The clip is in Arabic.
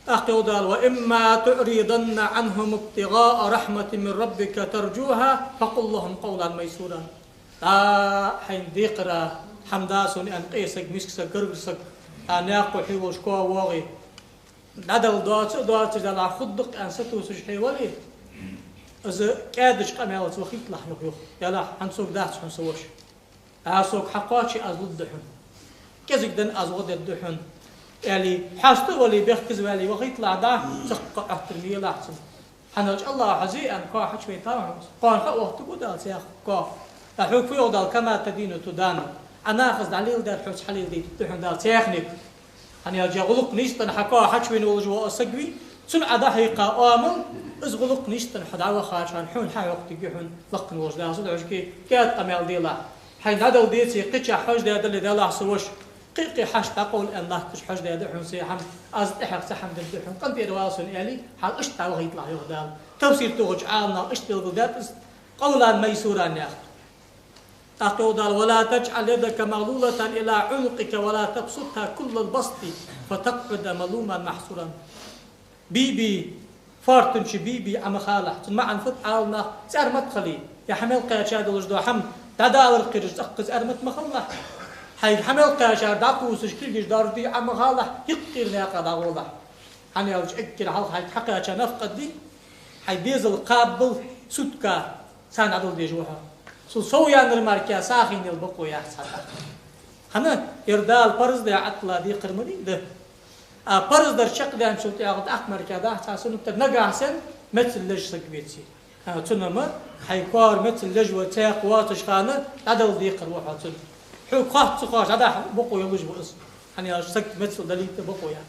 أقول وإما تعرضن عنهم ابتغاء رحمة من ربك ترجوها فقل لهم قولا ميسورا. حين ديقرا حمداسون أن قيسك مسكسك قرقسك أناقو حيوش كوا واغي ندل دوات جلا خدق أن ستوسش حيوالي إذا كادش قميلت وخيط لحنك يخ يلا حنسوك داتش حنسوش أسوك حقاتشي أزود دحن كذلك دن أزود الدحن يعني حاستو ولي بيخكز ولي وخيط لعدا سق أحترمي لحسن حنوج الله عزيزا كوا حش بيتاهم قان وقت قدال سياخ كوا أحوك في ودال كما تدين تدان أنا أخذ دليل دار حوش حليل دي تحن دال سياخنك أنا أجي غلق نيستن حكوا حش بين وجوا أسقوي سن عدا حقيقة آمن إز غلق نيستن حدعوة خاشان حون حي وقت جحون لقن وجدا صدق عشكي كات قميل ديلا حين هذا وديتي قتش حوش ده دل دلا سوش قيقي حش تقول أن الله كش حوش ده دحون سيحم أز إحق سحم دحون قم بيرواسون إلي حال أشتى وغيطلع يغدال تفسير توج عالنا أشتى الغدات قولا ميسورا ياخذ أقول ولا تجعل يدك مغلولة إلى عنقك ولا تبسطها كل البسط فتقعد ملوما محصورا. بيبي فارتنش بيبي عم خالح مع انفط عالنا سأر مدخلي يا حمل قاشاد وجدو حم تداول قرش أقز أرمت مخلح حي حمل قاشاد داقوس شكل دار دي عم خالح يقير ناقة داغولح حن يوج أكل حلق حي حقا نفقد دي حي بيزل قابل سودكا سان عدل دي جوها سويان الماركيا ساخين البقو يا ساتا هنا يردال برز دي عطلا دي قرمني ده برز در شق دام شوت ياخد احمر كذا اساسا نقع حسن مثل لج سكبيتي تنما حيكار مثل لج وتاق واتش خانه عدل دي قروحه تن حو قاط سقاش هذا بقو يلج بس يعني سك مثل دليل بقو يا